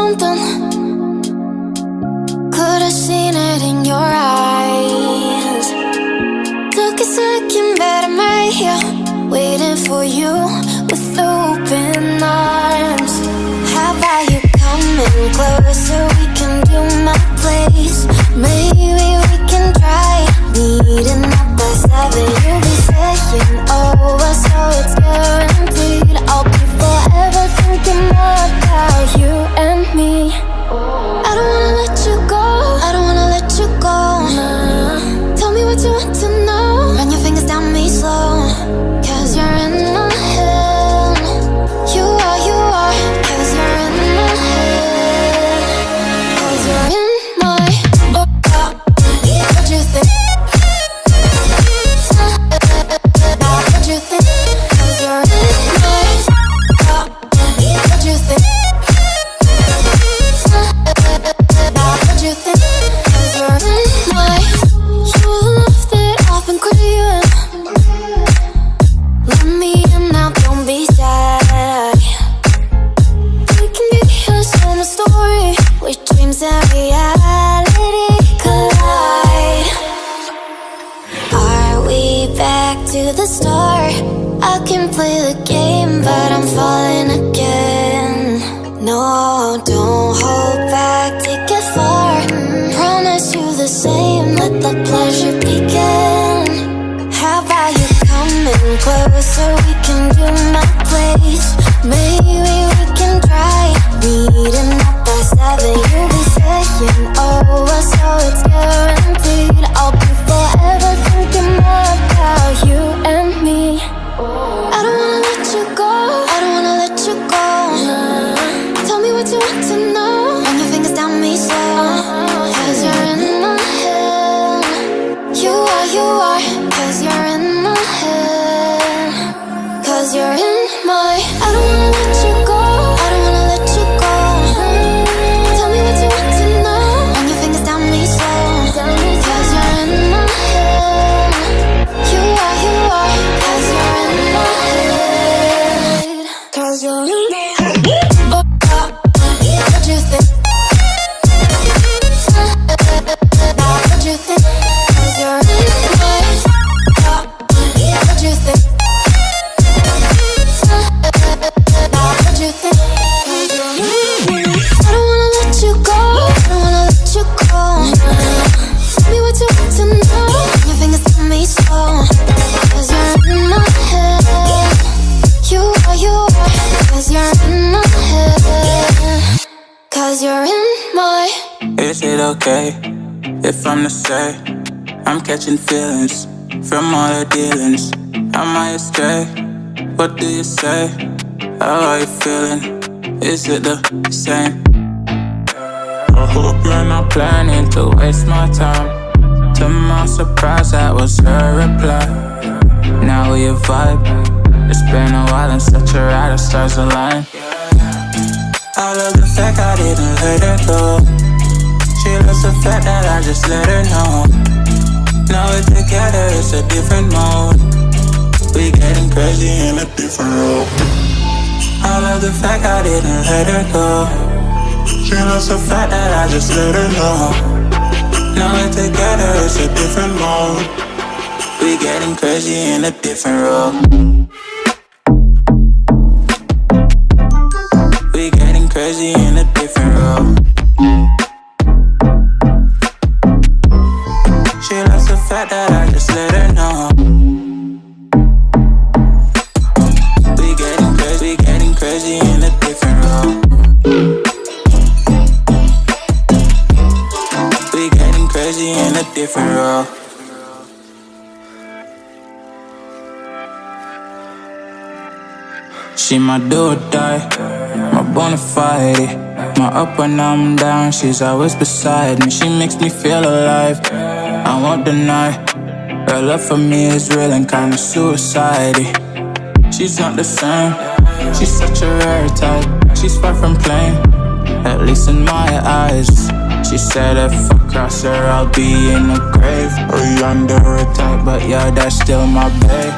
something. Could've seen it in your eyes. Took a second, but I'm right here, waiting for you with open arms. How about you coming closer? We can do my place. Maybe we can try meeting up by 7. You'll be saying over, so it's guaranteed. I'll be forever thinking about you and me. I don't wanna let you go, I don't wanna let you go. Tell me what you want to know. Run your fingers down me slow, 'cause you're in my head. You are, 'cause you're in my head. 'Cause you're in my what you think? What you think? 'Cause you're in my what you think? What you think? 'Cause you're in my you're the love that I've been craving. Let me in now, don't be shy. We can be a summer story where dreams and reality collide. Are we back to the start? I can play the game, but I'm falling again. No, don't hold back, take it far. Promise you the same, let the pleasure begin. How about you coming closer? We can do my place. Maybe we can try meeting up by 7. You'll be saying over, so it's guaranteed. I'll be forever thinking about you and me. I don't wanna let you go, I don't wanna let you go. Tell me what you want to know. Run your fingers down me slow, 'cause you're in my head. You are, 'cause you're in my head. 'Cause you're in my I don't wanna let you go, I don't wanna let you go. Tell me what you want to know. Run your fingers down me slow, 'cause you're in my head. You are, 'cause you're in my head. 'Cause you're in my head. What you think? What you think? 'Cause you're in my what you think? What you think? 'Cause you're in my I don't wanna let you go, I don't wanna let you go. Tell me what you want to know. Your fingers tell me slow, 'cause you're in my head. You are, 'cause you're in my head. 'Cause you're in my Is it okay if I'm to say I'm catching feelings from all the dealings? Am I astray? What do you say? How are you feeling? Is it the same? I hope you're not planning to waste my time. To my surprise, that was her reply. Now we vibe. It's been a while and such a ride, the stars align. I love the fact I didn't let her go. She loves the fact that I just let her know. Now we're together, it's a different mode. We getting crazy in a different role. I love the fact I didn't let her go. She loves the fact that I just let her know. Now we're together, it's a different mode. We getting crazy in a different role. We getting crazy in a different role. She loves the fact that I just let her know. We getting crazy in a different role. We getting crazy in a different role. She my do or die, my bona fide. My up when I'm down, she's always beside me. She makes me feel alive, I won't deny. Her love for me is real and kinda suicide-y. She's not the same, she's such a rare type. She's far from plain, at least in my eyes. She said if I cross her, I'll be in the grave or under her type. But yeah, that's still my babe.